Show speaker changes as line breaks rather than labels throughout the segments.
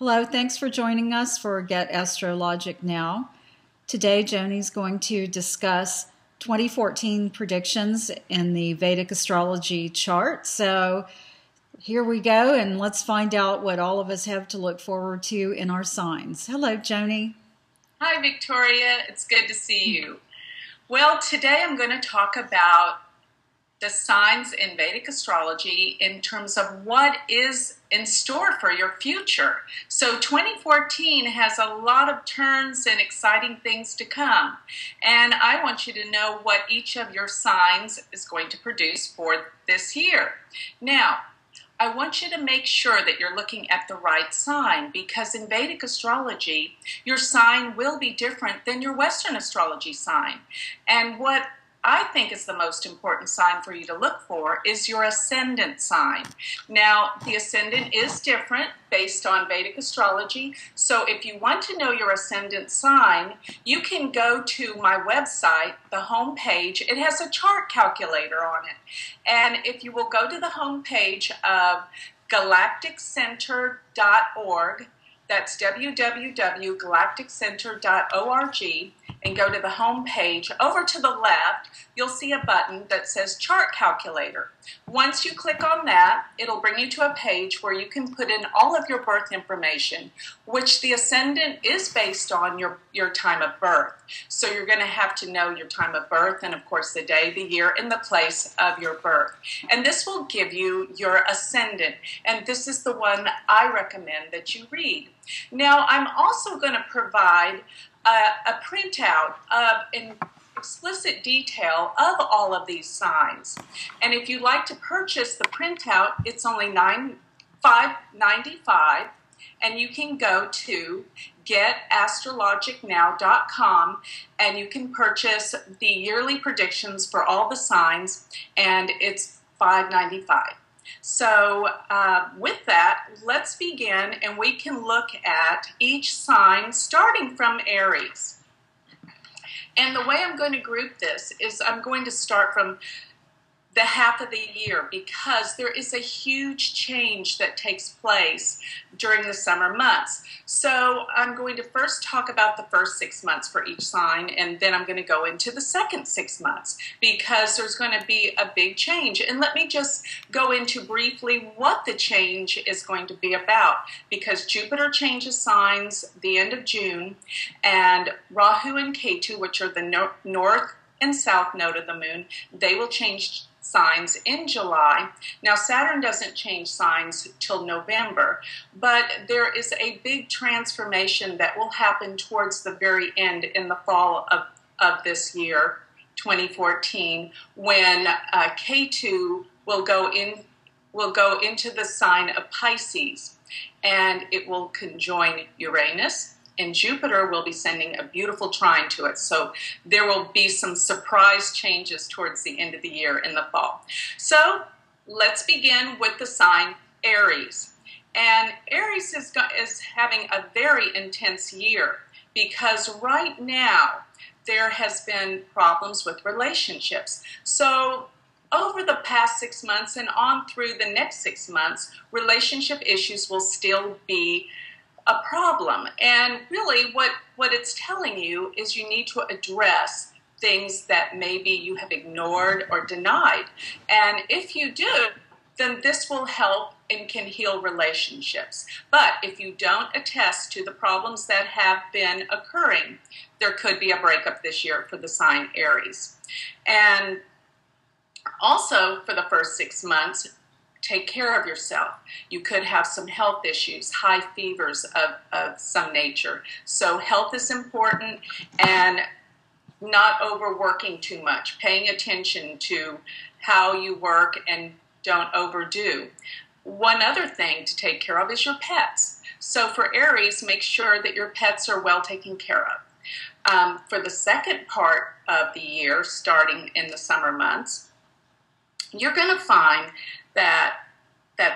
Hello, thanks for joining us for Get Astrologic Now. Today, Joni's going to discuss 2014 predictions in the Vedic Astrology chart. So here we go, and let's find out what all of us have to look forward to in our signs. Hello, Joni.
Hi, Victoria. It's good to see you. Well, today I'm going to talk about the signs in Vedic astrology in terms of what is in store for your future. So 2014 has a lot of turns and exciting things to come. And I want you to know what each of your signs is going to produce for this year. Now, I want you to make sure that you're looking at the right sign, because in Vedic astrology, your sign will be different than your Western astrology sign. And what I think is the most important sign for you to look for is your ascendant sign. Now, the ascendant is different based on Vedic astrology. So if you want to know your ascendant sign, you can go to my website, the home page. It has a chart calculator on it. And if you will go to the home page of galacticcenter.org, that's www.galacticcenter.org, and go to the home page. Over to the left, you'll see a button that says Chart Calculator. Once you click on that, it'll bring you to a page where you can put in all of your birth information, which the ascendant is based on your time of birth. So you're going to have to know your time of birth and, of course, the day, the year, and the place of your birth. And this will give you your ascendant. And this is the one I recommend that you read. Now, I'm also going to provide a printout in explicit detail of all of these signs. And if you'd like to purchase the printout, it's only $5.95, and you can go to getastrologicnow.com and you can purchase the yearly predictions for all the signs, and it's $5.95. So with that, let's begin, and we can look at each sign starting from Aries. And the way I'm going to group this is I'm going to start from the half of the year, because there is a huge change that takes place during the summer months. So I'm going to first talk about the first 6 months for each sign, and then I'm going to go into the second 6 months, because there's going to be a big change. And let me just go into briefly what the change is going to be about, because Jupiter changes signs the end of June, and Rahu and Ketu, which are the north and south node of the moon, they will change signs in July. Now, Saturn doesn't change signs till November, but there is a big transformation that will happen towards the very end in the fall of this year, 2014, when Ketu will go into the sign of Pisces, and it will conjoin Uranus. And Jupiter will be sending a beautiful trine to it. So there will be some surprise changes towards the end of the year in the fall. So let's begin with the sign Aries. And Aries is having a very intense year, because right now there has been problems with relationships. So over the past 6 months and on through the next 6 months, relationship issues will still be a problem. And really what it's telling you is you need to address things that maybe you have ignored or denied. And if you do, then this will help and can heal relationships. But if you don't attest to the problems that have been occurring, there could be a breakup this year for the sign Aries. And also for the first 6 months, take care of yourself. You could have some health issues, high fevers of some nature. So health is important, and not overworking too much, paying attention to how you work, and don't overdo. One other thing to take care of is your pets. So for Aries, make sure that your pets are well taken care of. For the second part of the year, starting in the summer months, you're going to find that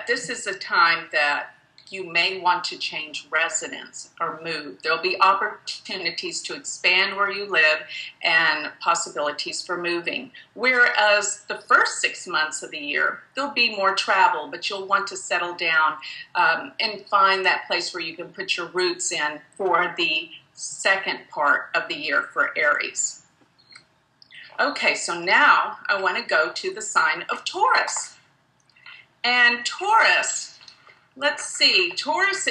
this is a time that you may want to change residence or move. There'll be opportunities to expand where you live and possibilities for moving. Whereas the first 6 months of the year, there'll be more travel, but you'll want to settle down and find that place where you can put your roots in for the second part of the year for Aries. Okay, so now I want to go to the sign of Taurus. And Taurus, let's see, Taurus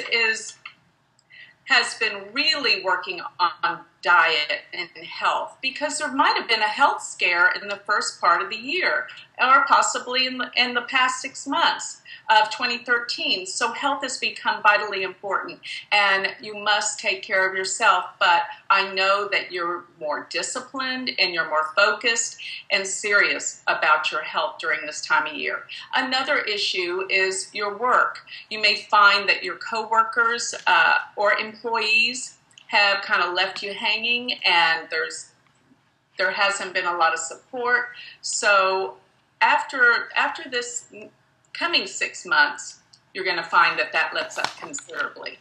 has been really working on diet and health because there might have been a health scare in the first part of the year or possibly in the past 6 months of 2013. So health has become vitally important and you must take care of yourself. But I know that you're more disciplined and you're more focused and serious about your health during this time of year. Another issue is your work. You may find that your coworkers or employees have kind of left you hanging and there hasn't been a lot of support. So after this coming 6 months, you're going to find that lets up considerably.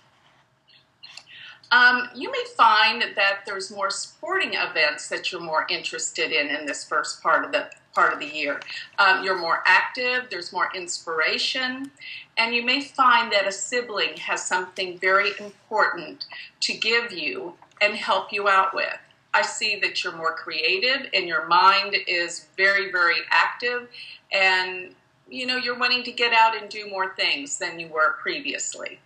You may find that there's more sporting events that you're more interested in this first part of the year. You're more active, there's more inspiration, and you may find that a sibling has something very important to give you and help you out with. I see that you're more creative and your mind is very, very active, and you're wanting to get out and do more things than you were previously.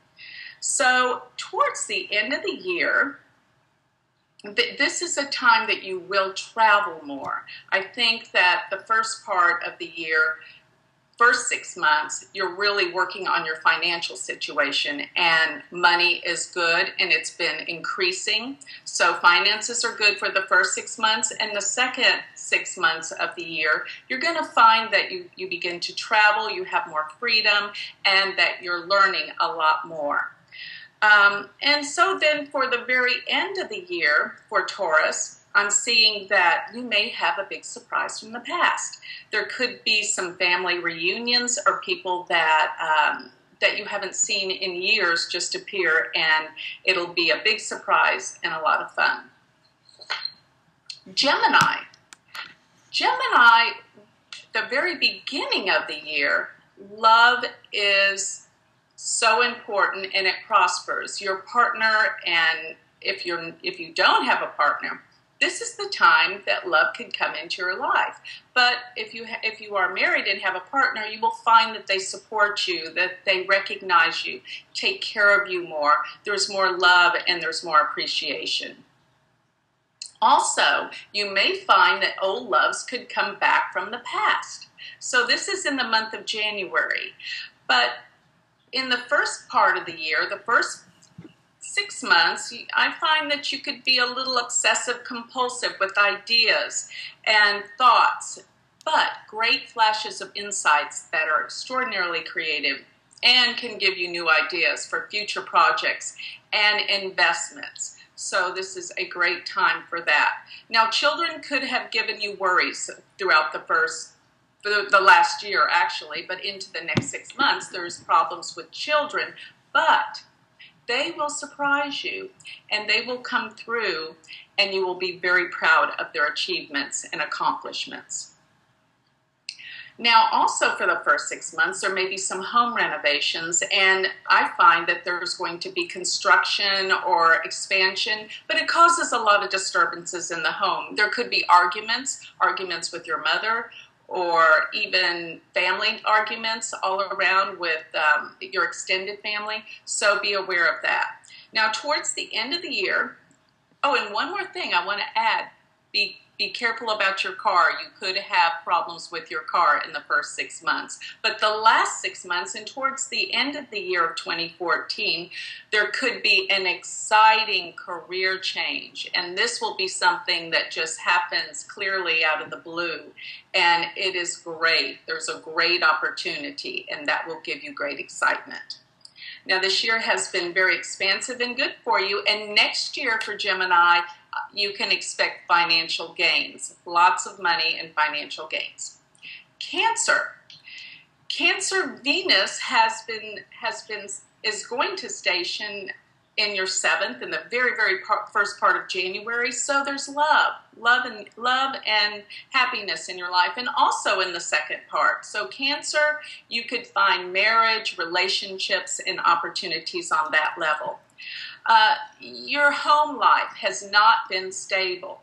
So towards the end of the year, this is a time that you will travel more. I think that the first part of the year, first 6 months, you're really working on your financial situation and money is good and it's been increasing. So finances are good for the first 6 months, and the second 6 months of the year, you're going to find that you begin to travel, you have more freedom, and that you're learning a lot more. And so then for the very end of the year for Taurus, I'm seeing that you may have a big surprise from the past. There could be some family reunions or people that you haven't seen in years just appear, and it'll be a big surprise and a lot of fun. Gemini. Gemini, the very beginning of the year, love is so important and it prospers. Your partner, and if you don't have a partner, this is the time that love can come into your life. But if you are married and have a partner, you will find that they support you, that they recognize you, take care of you more. There's more love and there's more appreciation. Also, you may find that old loves could come back from the past. So this is in the month of January. But in the first part of the year, the first 6 months, I find that you could be a little obsessive compulsive with ideas and thoughts, but great flashes of insights that are extraordinarily creative and can give you new ideas for future projects and investments. So this is a great time for that. Now, children could have given you worries throughout the last year, actually, but into the next 6 months, there's problems with children, but they will surprise you and they will come through and you will be very proud of their achievements and accomplishments. Now, also for the first 6 months, there may be some home renovations, and I find that there's going to be construction or expansion, but it causes a lot of disturbances in the home. There could be arguments with your mother, or even family arguments all around with your extended family, so be aware of that. Now, towards the end of the year, oh, and one more thing I want to add, be careful about your car. You could have problems with your car in the first 6 months. But the last 6 months and towards the end of the year of 2014, there could be an exciting career change. And this will be something that just happens clearly out of the blue. And it is great. There's a great opportunity, and that will give you great excitement. Now, this year has been very expansive and good for you. And next year for Gemini, you can expect financial gains, lots of money and financial gains. Cancer. Cancer Venus has been is going to station in your 7th in the very, first part of January. So there's love and happiness in your life, and also in the second part. So Cancer, you could find marriage, relationships, and opportunities on that level. Your home life has not been stable,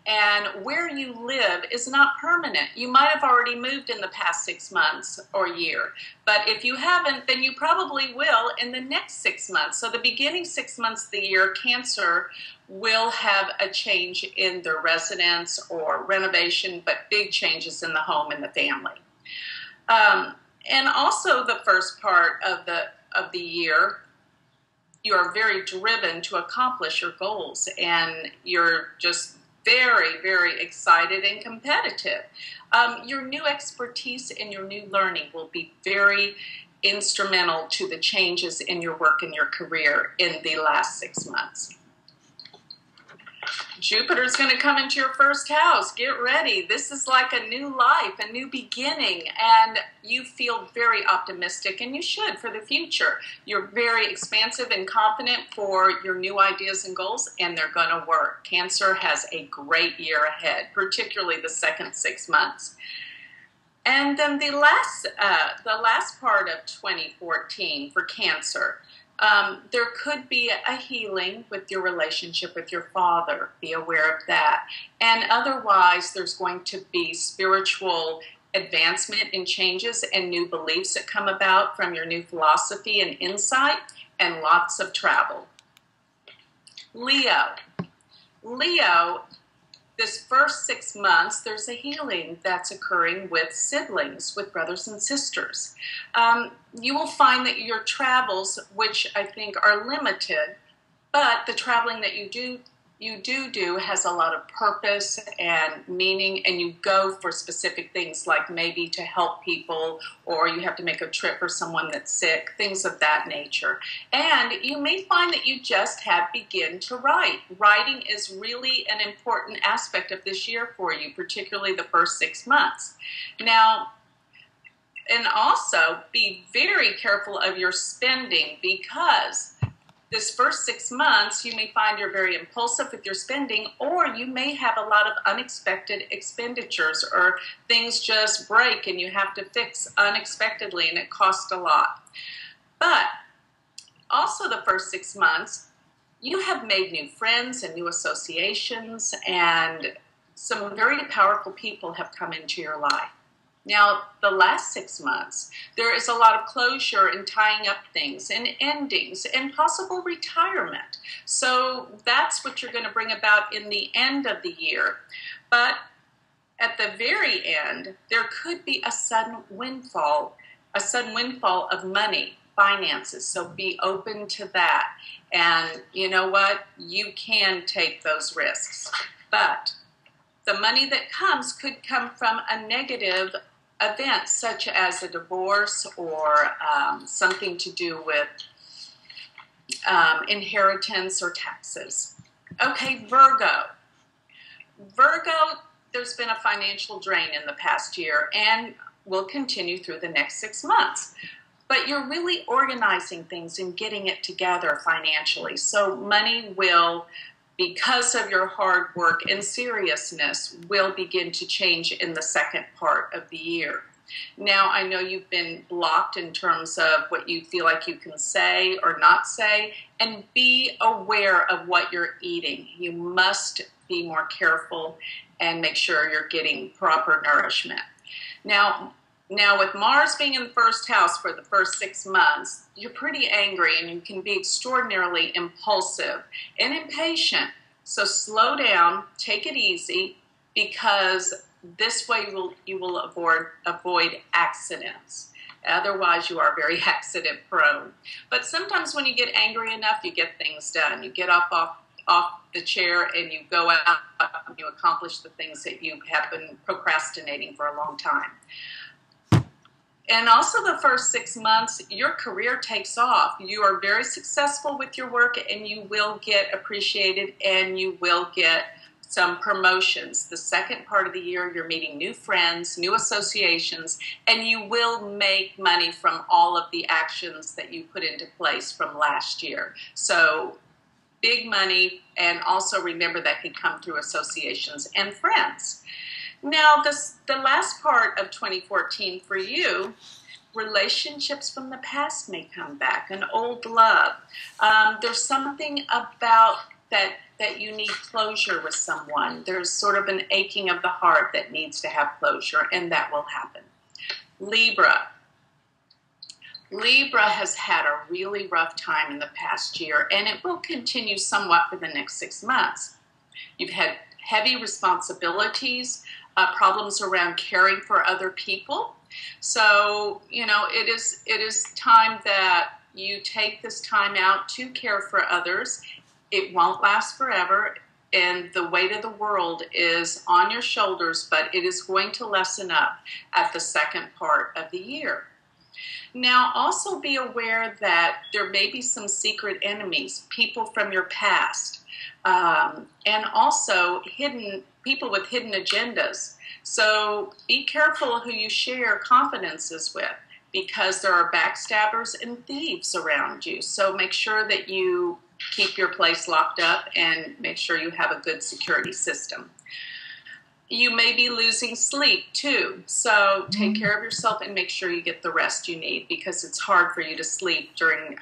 and where you live is not permanent. You might have already moved in the past 6 months or year, but if you haven't, then you probably will in the next 6 months. So the beginning 6 months of the year, Cancer will have a change in their residence or renovation, but big changes in the home and the family. And also the first part of the year, you are very driven to accomplish your goals, and you're just very, very excited and competitive. Your new expertise and your new learning will be very instrumental to the changes in your work and your career in the last 6 months. Jupiter's going to come into your first house. Get ready. This is like a new life, a new beginning, and you feel very optimistic, and you should, for the future. You're very expansive and confident for your new ideas and goals, and they're going to work. Cancer has a great year ahead, particularly the second 6 months. And then the last part of 2014 for Cancer, there could be a healing with your relationship with your father. Be aware of that. And otherwise, there's going to be spiritual advancement and changes and new beliefs that come about from your new philosophy and insight, and lots of travel. Leo, this first 6 months, there's a healing that's occurring with siblings, with brothers and sisters. You will find that your travels, which I think are limited, but the traveling that you do has a lot of purpose and meaning, and you go for specific things, like maybe to help people, or you have to make a trip for someone that's sick, things of that nature. And you may find that you just have begun to write. Writing is really an important aspect of this year for you, particularly the first 6 months. Now, and also be very careful of your spending, because this first 6 months, you may find you're very impulsive with your spending, or you may have a lot of unexpected expenditures, or things just break and you have to fix unexpectedly, and it costs a lot. But also the first 6 months, you have made new friends and new associations, and some very powerful people have come into your life. Now, the last 6 months, there is a lot of closure and tying up things and endings and possible retirement. So that's what you're going to bring about in the end of the year. But at the very end, there could be a sudden windfall of money, finances. So be open to that. And you know what? You can take those risks. But the money that comes could come from a negative event, such as a divorce, or something to do with inheritance or taxes. Okay, Virgo, there's been a financial drain in the past year and will continue through the next 6 months. But you're really organizing things and getting it together financially. So money will, because of your hard work and seriousness, will begin to change in the second part of the year. Now, I know you've been blocked in terms of what you feel like you can say or not say, and be aware of what you're eating. You must be more careful and make sure you're getting proper nourishment. Now with Mars being in the first house for the first 6 months, you're pretty angry and you can be extraordinarily impulsive and impatient. So slow down, take it easy, because this way you will avoid accidents. Otherwise, you are very accident prone. But sometimes when you get angry enough, you get things done. You get off the chair and you go out and you accomplish the things that you have been procrastinating for a long time. And also the first 6 months, your career takes off. You are very successful with your work, and you will get appreciated, and you will get some promotions. The second part of the year, you're meeting new friends, new associations, and you will make money from all of the actions that you put into place from last year. So big money, and also remember that can come through associations and friends. Now, the last part of 2014 for you, relationships from the past may come back, an old love. There's something about that you need closure with someone. There's sort of an aching of the heart that needs to have closure, and that will happen. Libra. Libra has had a really rough time in the past year, and it will continue somewhat for the next 6 months. You've had heavy responsibilities, problems around caring for other people. So, it is time that you take this time out to care for others. It won't last forever, and the weight of the world is on your shoulders, but it is going to lessen up at the second part of the year. Now, also be aware that there may be some secret enemies, people from your past, and also people with hidden agendas. So be careful who you share confidences with, because there are backstabbers and thieves around you. So make sure that you keep your place locked up and make sure you have a good security system. You may be losing sleep too. So take care of yourself and make sure you get the rest you need, because it's hard for you to sleep during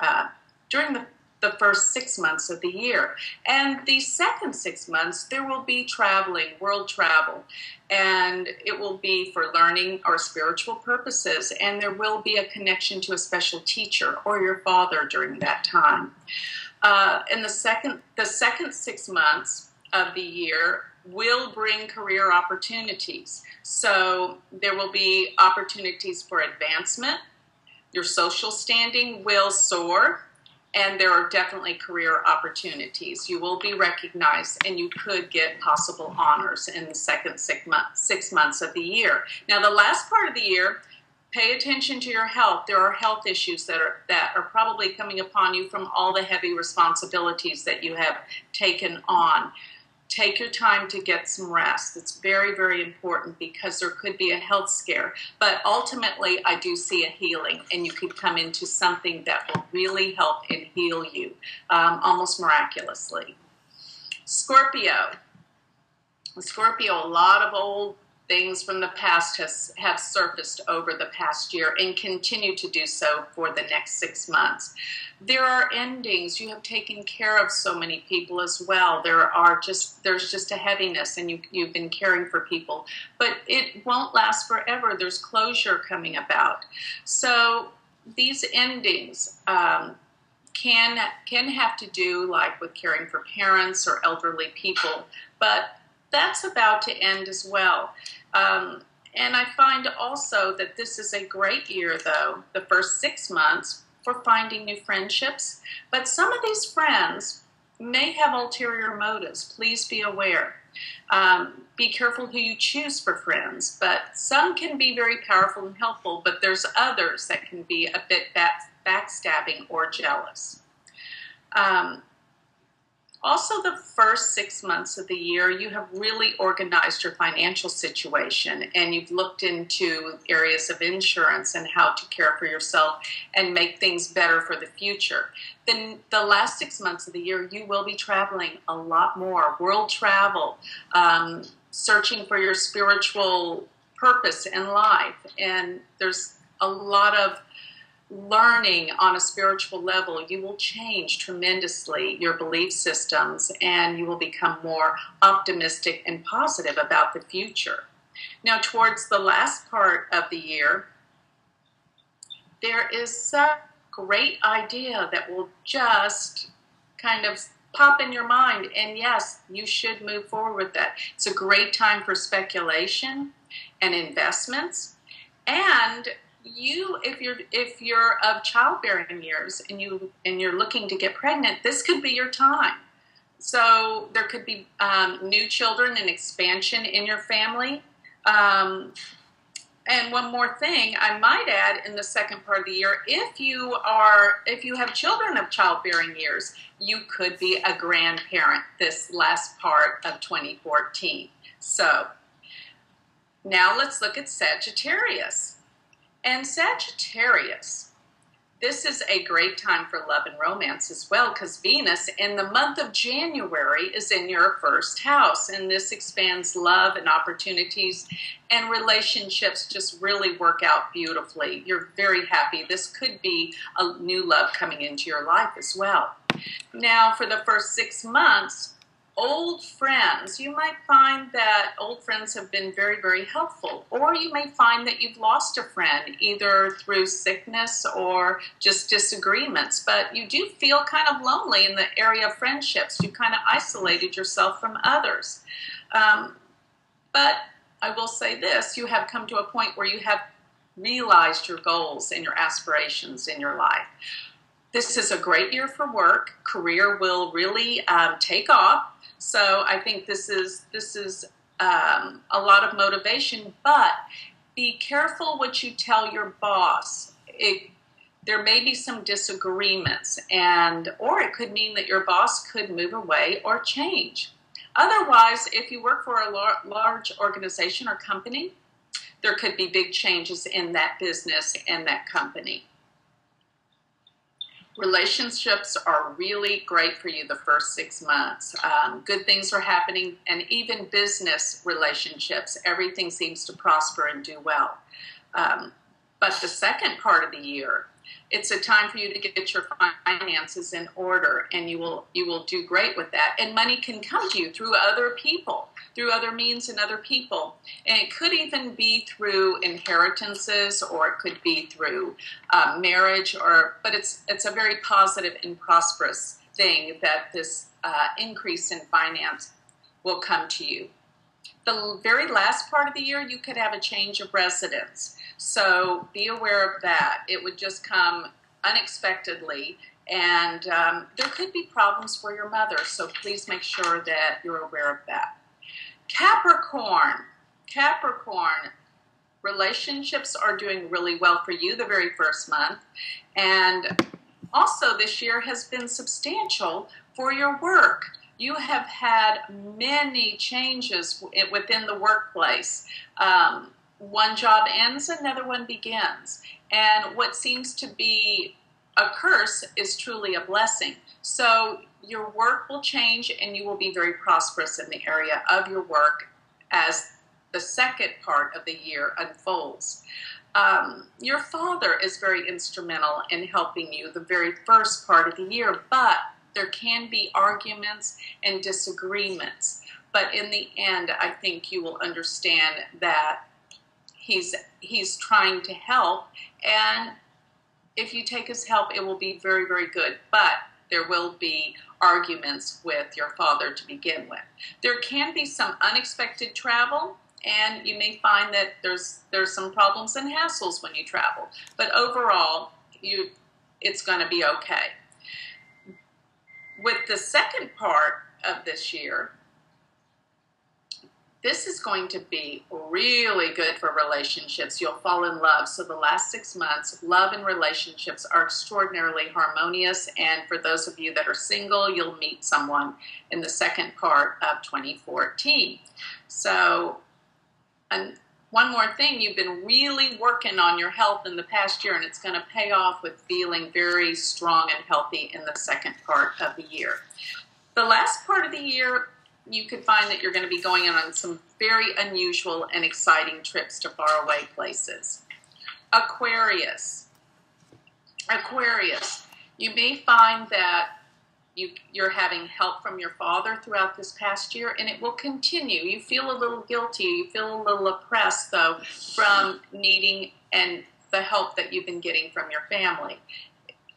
the first 6 months of the year. And the second 6 months, there will be traveling, world travel, and it will be for learning or spiritual purposes, and there will be a connection to a special teacher or your father during that time. And the second 6 months of the year will bring career opportunities. So there will be opportunities for advancement. Your social standing will soar, and there are definitely career opportunities. You will be recognized, and you could get possible honors in the second 6 months of the year. Now, the last part of the year, pay attention to your health. There are health issues that are probably coming upon you from all the heavy responsibilities that you have taken on. Take your time to get some rest. It's very, very important, because there could be a health scare. But ultimately, I do see a healing, and you could come into something that will really help and heal you, almost miraculously. Scorpio. A lot of old things from the past have surfaced over the past year and continue to do so for the next 6 months. There are endings. You have taken care of so many people as well. There's just a heaviness, and you've been caring for people, but it won't last forever. There's closure coming about. So these endings can have to do like with caring for parents or elderly people, but that's about to end as well. And I find also that this is a great year, though, the first 6 months, for finding new friendships. But some of these friends may have ulterior motives. Please be aware. Be careful who you choose for friends. But some can be very powerful and helpful, but there's others that can be a bit backstabbing or jealous. Also, the first 6 months of the year, you have really organized your financial situation, and you've looked into areas of insurance and how to care for yourself and make things better for the future. Then the last 6 months of the year, you will be traveling a lot more, world travel, searching for your spiritual purpose in life. And there's a lot of learning on a spiritual level. You will change tremendously your belief systems, and you will become more optimistic and positive about the future. Now, towards the last part of the year, there is some great idea that will just kind of pop in your mind, and yes, you should move forward with that. It's a great time for speculation and investments, and if you're of childbearing years and you're looking to get pregnant, this could be your time. So there could be new children and expansion in your family. And one more thing I might add in the second part of the year, if you have children of childbearing years, you could be a grandparent this last part of 2014. So now let's look at Sagittarius. And Sagittarius, this is a great time for love and romance as well, because Venus in the month of January is in your first house, and this expands love and opportunities, and relationships just really work out beautifully. You're very happy. This could be a new love coming into your life as well. Now, for the first 6 months, old friends, you might find that old friends have been very, very helpful. Or you may find that you've lost a friend, either through sickness or just disagreements. But you do feel kind of lonely in the area of friendships. You kind of isolated yourself from others. But I will say this, you have come to a point where you have realized your goals and your aspirations in your life. This is a great year for work. Career will really take off. So I think this is a lot of motivation, but be careful what you tell your boss. There may be some disagreements, or it could mean that your boss could move away or change. Otherwise, if you work for a large organization or company, there could be big changes in that business and that company. Relationships are really great for you the first 6 months. Good things are happening, and even business relationships, everything seems to prosper and do well. But the second part of the year, it's a time for you to get your finances in order, and you will do great with that. And money can come to you through other people, through other means and other people. And it could even be through inheritances, or it could be through marriage, but it's a very positive and prosperous thing that this increase in finance will come to you. The very last part of the year, you could have a change of residence. So be aware of that. It would just come unexpectedly, and there could be problems for your mother, so please make sure that you're aware of that. Capricorn, relationships are doing really well for you the very first month, and also this year has been substantial for your work. You have had many changes within the workplace. One job ends, another one begins. And what seems to be a curse is truly a blessing. So your work will change, and you will be very prosperous in the area of your work as the second part of the year unfolds. Your father is very instrumental in helping you the very first part of the year, but there can be arguments and disagreements. But in the end, I think you will understand that he's trying to help, and if you take his help, it will be very, very good. But there will be arguments with your father to begin with. There can be some unexpected travel, and you may find that there's some problems and hassles when you travel. But overall, it's going to be okay. With the second part of this year, this is going to be really good for relationships. You'll fall in love. So the last 6 months, love and relationships are extraordinarily harmonious. And for those of you that are single, you'll meet someone in the second part of 2014. So, and one more thing, you've been really working on your health in the past year, and it's going to pay off with feeling very strong and healthy in the second part of the year. The last part of the year, you could find that you're going to be going on some very unusual and exciting trips to faraway places. Aquarius, you may find that you're having help from your father throughout this past year, and it will continue. You feel a little guilty. You feel a little oppressed, though, from needing and the help that you've been getting from your family.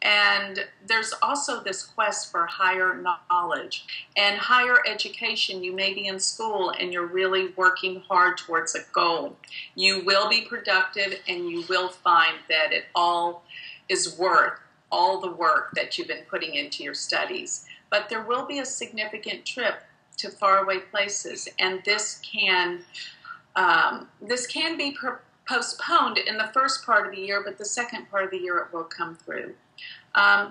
And there's also this quest for higher knowledge and higher education. You may be in school and you're really working hard towards a goal. You will be productive, and you will find that it all is worth all the work that you've been putting into your studies. But there will be a significant trip to faraway places, and this can be postponed in the first part of the year, but the second part of the year it will come through.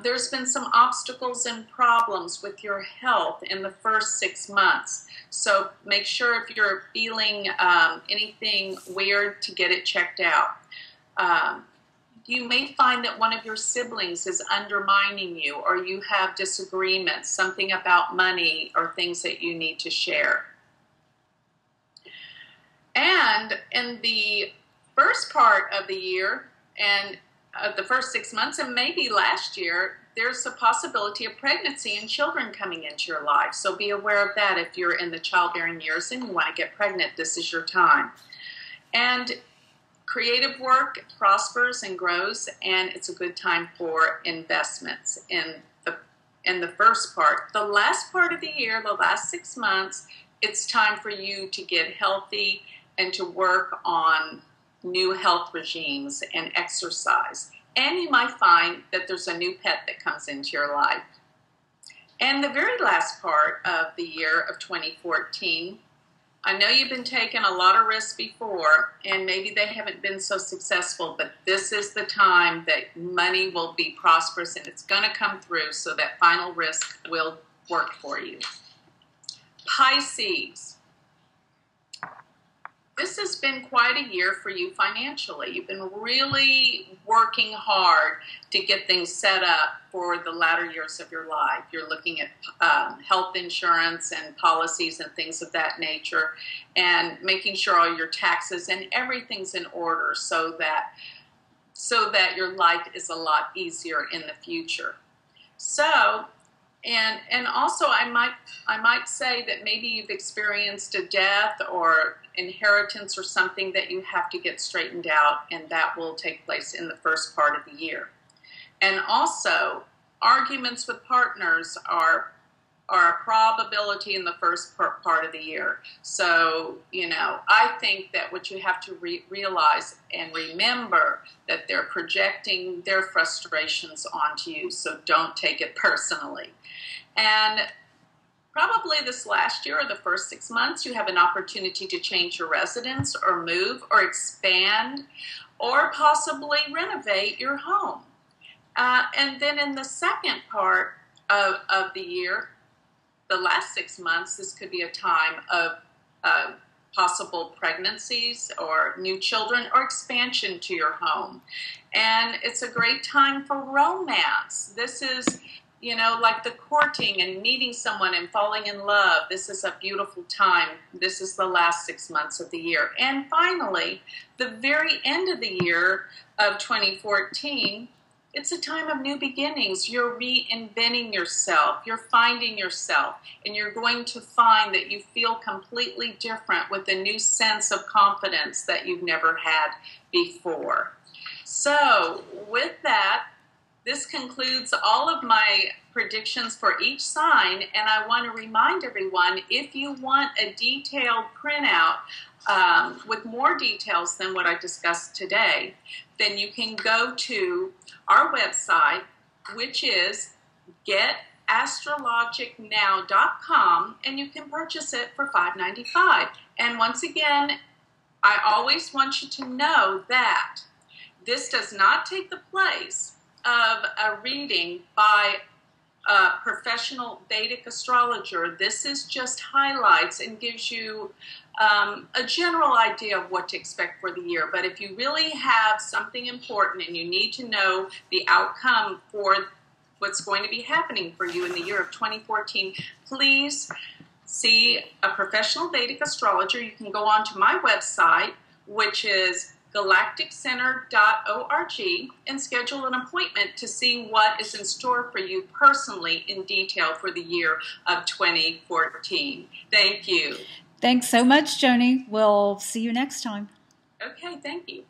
There's been some obstacles and problems with your health in the first 6 months. So make sure if you're feeling anything weird to get it checked out. You may find that one of your siblings is undermining you, or you have disagreements, something about money or things that you need to share. And in the first part of the year and the first 6 months, and maybe last year, there's a possibility of pregnancy and children coming into your life. So be aware of that. If you're in the childbearing years and you want to get pregnant, this is your time. And creative work prospers and grows, and it's a good time for investments in the first part. The last part of the year, the last 6 months, it's time for you to get healthy and to work on new health regimes and exercise. And you might find that there's a new pet that comes into your life. And the very last part of the year of 2014, I know you've been taking a lot of risks before, and maybe they haven't been so successful, but this is the time that money will be prosperous and it's going to come through, so that final risk will work for you. Pisces. This has been quite a year for you financially. You've been really working hard to get things set up for the latter years of your life. You're looking at health insurance and policies and things of that nature, and making sure all your taxes and everything's in order so that your life is a lot easier in the future. So, and also I might say that maybe you've experienced a death or inheritance or something that you have to get straightened out, and that will take place in the first part of the year. And also, arguments with partners are a probability in the first part of the year. So, I think that what you have to realize and remember that they're projecting their frustrations onto you, so don't take it personally. And probably this last year or the first 6 months, you have an opportunity to change your residence or move or expand or possibly renovate your home. And then in the second part of the year, the last 6 months, this could be a time of possible pregnancies or new children or expansion to your home. And it's a great time for romance. This is, like the courting and meeting someone and falling in love. This is a beautiful time. This is the last 6 months of the year. And finally, the very end of the year of 2014, it's a time of new beginnings. You're reinventing yourself. You're finding yourself. And you're going to find that you feel completely different with a new sense of confidence that you've never had before. So with that, this concludes all of my predictions for each sign, and I want to remind everyone, if you want a detailed printout with more details than what I discussed today, then you can go to our website, which is getastrologicnow.com, and you can purchase it for $5.95. And once again, I always want you to know that this does not take the place of a reading by a professional Vedic astrologer. This is just highlights and gives you a general idea of what to expect for the year. But if you really have something important and you need to know the outcome for what's going to be happening for you in the year of 2014, please see a professional Vedic astrologer. You can go on to my website, which is galacticcenter.org, and schedule an appointment to see what is in store for you personally in detail for the year of 2014. Thank you.
Thanks so much, Joni. We'll see you next time.
Okay, thank you.